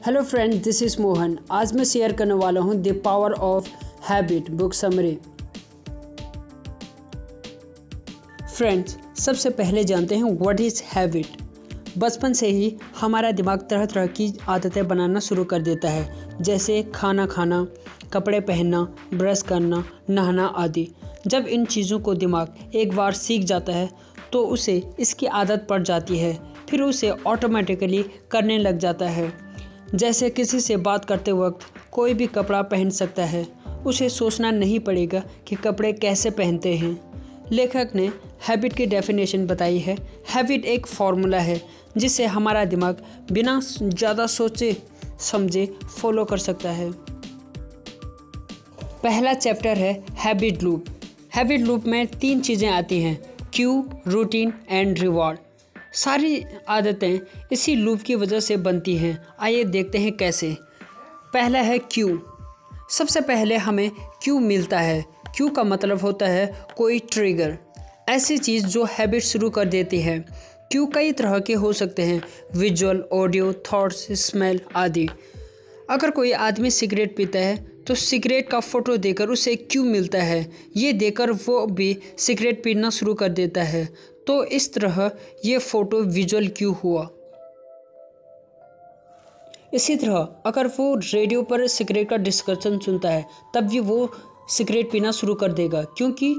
Hello friend, this is Mohan. आज मैं share करने वाला हूँ the power of habit book summary. Friends, सबसे पहले जानते हैं व्हाट इज़ हैबिट। बचपन से ही हमारा दिमाग तरह तरह की आदतें बनाना शुरू कर देता है, जैसे खाना खाना, कपड़े पहनना, ब्रश करना, नहाना आदि। जब इन चीज़ों को दिमाग एक बार सीख जाता है तो उसे इसकी आदत पड़ जाती है, फिर उसे ऑटोमेटिकली करने लग जाता है। जैसे किसी से बात करते वक्त कोई भी कपड़ा पहन सकता है, उसे सोचना नहीं पड़ेगा कि कपड़े कैसे पहनते हैं। लेखक ने हैबिट की डेफिनेशन बताई है। हैबिट एक फॉर्मूला है जिसे हमारा दिमाग बिना ज़्यादा सोचे समझे फॉलो कर सकता है। पहला चैप्टर है हैबिट लूप। हैबिट लूप में 3 चीज़ें आती हैं: क्यू, रूटीन एंड रिवॉर्ड। सारी आदतें इसी लूप की वजह से बनती हैं। आइए देखते हैं कैसे। पहला है क्यू। सबसे पहले हमें क्यू मिलता है। क्यू का मतलब होता है कोई ट्रिगर, ऐसी चीज़ जो हैबिट शुरू कर देती है। क्यू कई तरह के हो सकते हैं: विजुअल, ऑडियो, थॉट्स, स्मेल आदि। अगर कोई आदमी सिगरेट पीता है तो सिगरेट का फ़ोटो देकर उसे क्यू मिलता है। ये देकर वो भी सिगरेट पीना शुरू कर देता है। तो इस तरह ये फ़ोटो विजुअल क्यू हुआ। इसी तरह अगर वो रेडियो पर सिगरेट का डिस्कशन सुनता है तब भी वो सिगरेट पीना शुरू कर देगा, क्योंकि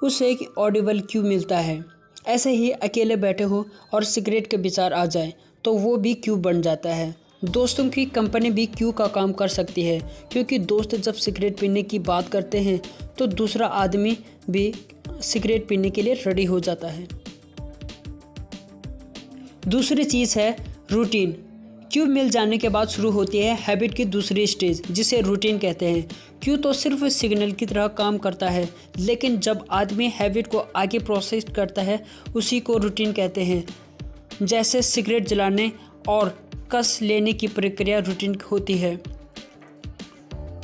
उसे एक ऑडिबल क्यू मिलता है। ऐसे ही अकेले बैठे हो और सिगरेट के विचार आ जाए तो वो भी क्यू बन जाता है। दोस्तों की कंपनी भी क्यू का काम कर सकती है, क्योंकि दोस्त जब सिगरेट पीने की बात करते हैं तो दूसरा आदमी भी सिगरेट पीने के लिए रेडी हो जाता है। दूसरी चीज़ है रूटीन। क्यू मिल जाने के बाद शुरू होती है हैबिट की दूसरी स्टेज, जिसे रूटीन कहते हैं। क्यू तो सिर्फ सिग्नल की तरह काम करता है, लेकिन जब आदमी हैबिट को आगे प्रोसेस करता है उसी को रूटीन कहते हैं। जैसे सिगरेट जलाने और कस लेने की प्रक्रिया रूटीन होती है।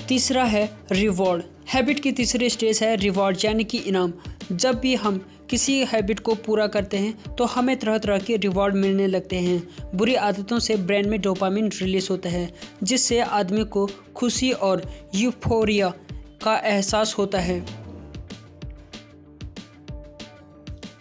तीसरा है रिवॉर्ड। हैबिट की तीसरी स्टेज है रिवॉर्ड, यानी कि इनाम। जब भी हम किसी हैबिट को पूरा करते हैं तो हमें तरह तरह के रिवॉर्ड मिलने लगते हैं। बुरी आदतों से ब्रेन में डोपामिन रिलीज होता है, जिससे आदमी को खुशी और यूफोरिया का एहसास होता है।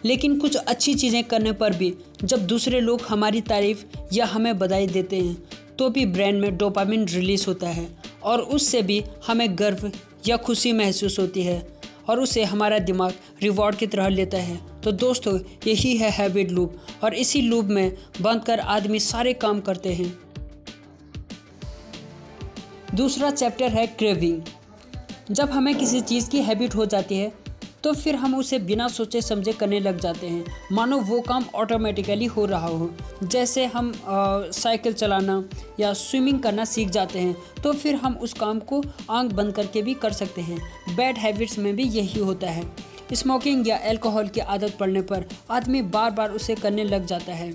लेकिन कुछ अच्छी चीज़ें करने पर भी जब दूसरे लोग हमारी तारीफ़ या हमें बधाई देते हैं तो भी ब्रेन में डोपामिन रिलीज होता है और उससे भी हमें गर्व या खुशी महसूस होती है और उसे हमारा दिमाग रिवॉर्ड की तरह लेता है। तो दोस्तों, यही है हैबिट लूप और इसी लूप में बंधकर आदमी सारे काम करते हैं। दूसरा चैप्टर है क्रेविंग। जब हमें किसी चीज़ की हैबिट हो जाती है तो फिर हम उसे बिना सोचे समझे करने लग जाते हैं, मानो वो काम ऑटोमेटिकली हो रहा हो। जैसे हम साइकिल चलाना या स्विमिंग करना सीख जाते हैं तो फिर हम उस काम को आंख बंद करके भी कर सकते हैं। बैड हैबिट्स में भी यही होता है। स्मोकिंग या अल्कोहल की आदत पड़ने पर आदमी बार बार उसे करने लग जाता है।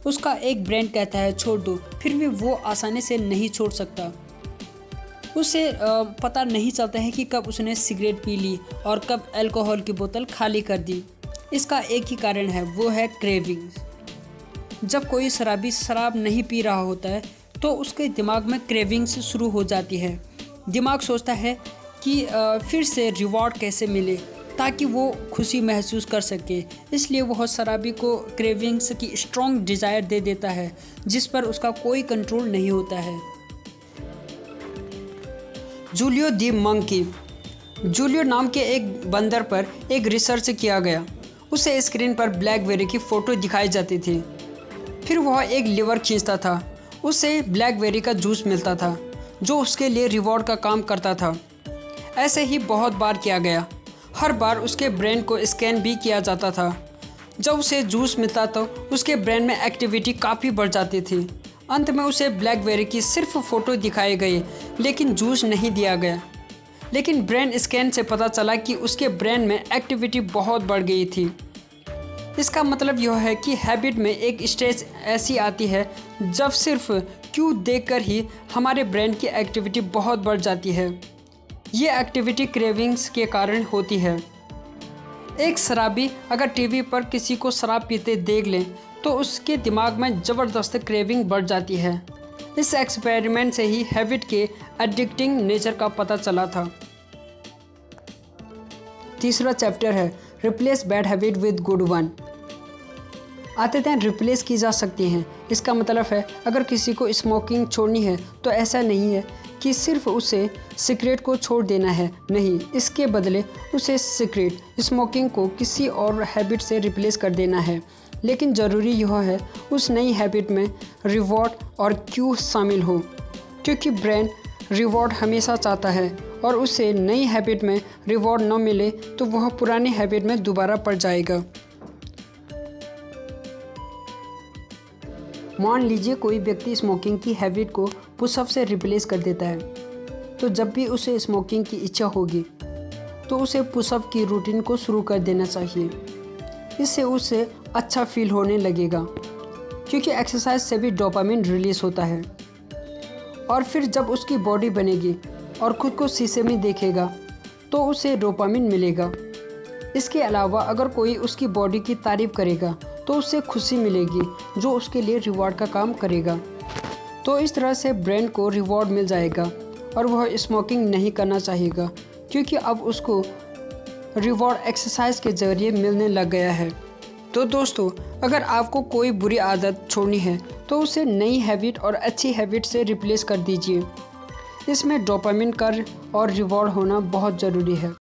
उसका एक ब्रेन कहता है छोड़ दो, फिर भी वो आसानी से नहीं छोड़ सकता। उसे पता नहीं चलता है कि कब उसने सिगरेट पी ली और कब अल्कोहल की बोतल खाली कर दी। इसका एक ही कारण है, वो है क्रेविंग्स। जब कोई शराबी शराब नहीं पी रहा होता है तो उसके दिमाग में क्रेविंग्स शुरू हो जाती है। दिमाग सोचता है कि फिर से रिवॉर्ड कैसे मिले ताकि वो खुशी महसूस कर सके। इसलिए वह शराबी को क्रेविंग्स की स्ट्रॉन्ग डिज़ायर दे देता है, जिस पर उसका कोई कंट्रोल नहीं होता है। जूलियो दी मंकी। जूलियो नाम के एक बंदर पर एक रिसर्च किया गया। उसे स्क्रीन पर ब्लैकबेरी की फ़ोटो दिखाई जाती थी, फिर वह एक लीवर खींचता था, उसे ब्लैकबेरी का जूस मिलता था जो उसके लिए रिवॉर्ड का काम करता था। ऐसे ही बहुत बार किया गया। हर बार उसके ब्रेन को स्कैन भी किया जाता था। जब उसे जूस मिलता तो उसके ब्रेन में एक्टिविटी काफ़ी बढ़ जाती थी। अंत में उसे ब्लैकबेरी की सिर्फ फ़ोटो दिखाई गई, लेकिन जूस नहीं दिया गया। लेकिन ब्रेन स्कैन से पता चला कि उसके ब्रेन में एक्टिविटी बहुत बढ़ गई थी। इसका मतलब यह है कि हैबिट में एक स्टेज ऐसी आती है जब सिर्फ क्यू देखकर ही हमारे ब्रेन की एक्टिविटी बहुत बढ़ जाती है। ये एक्टिविटी क्रेविंग्स के कारण होती है। एक शराबी अगर टीवी पर किसी को शराब पीते देख ले तो उसके दिमाग में ज़बरदस्त क्रेविंग बढ़ जाती है। इस एक्सपेरिमेंट से ही हैबिट के एडिक्टिंग नेचर का पता चला था। तीसरा चैप्टर है replace bad habit with good one. आदतें रिप्लेस की जा सकती हैं। इसका मतलब है अगर किसी को स्मोकिंग छोड़नी है तो ऐसा नहीं है कि सिर्फ उसे सिगरेट को छोड़ देना है, नहीं, इसके बदले उसे सिगरेट स्मोकिंग को किसी और हैबिट से रिप्लेस कर देना है। लेकिन ज़रूरी यह है उस नई हैबिट में रिवॉर्ड और क्यू शामिल हो, क्योंकि ब्रेन रिवॉर्ड हमेशा चाहता है और उसे नई हैबिट में रिवॉर्ड न मिले तो वह पुरानी हैबिट में दोबारा पड़ जाएगा। मान लीजिए कोई व्यक्ति स्मोकिंग की हैबिट को पुशअप से रिप्लेस कर देता है, तो जब भी उसे स्मोकिंग की इच्छा होगी तो उसे पुशअप की रूटीन को शुरू कर देना चाहिए। इससे उसे अच्छा फील होने लगेगा, क्योंकि एक्सरसाइज से भी डोपामिन रिलीज होता है। और फिर जब उसकी बॉडी बनेगी और खुद को शीशे में देखेगा तो उसे डोपामिन मिलेगा। इसके अलावा अगर कोई उसकी बॉडी की तारीफ़ करेगा तो उससे खुशी मिलेगी, जो उसके लिए रिवॉर्ड का काम करेगा। तो इस तरह से ब्रेन को रिवॉर्ड मिल जाएगा और वह स्मोकिंग नहीं करना चाहेगा, क्योंकि अब उसको रिवॉर्ड एक्सरसाइज के ज़रिए मिलने लग गया है। तो दोस्तों, अगर आपको कोई बुरी आदत छोड़नी है तो उसे नई हैबिट और अच्छी हैबिट से रिप्लेस कर दीजिए। इसमें डोपामिन का और रिवॉर्ड होना बहुत ज़रूरी है।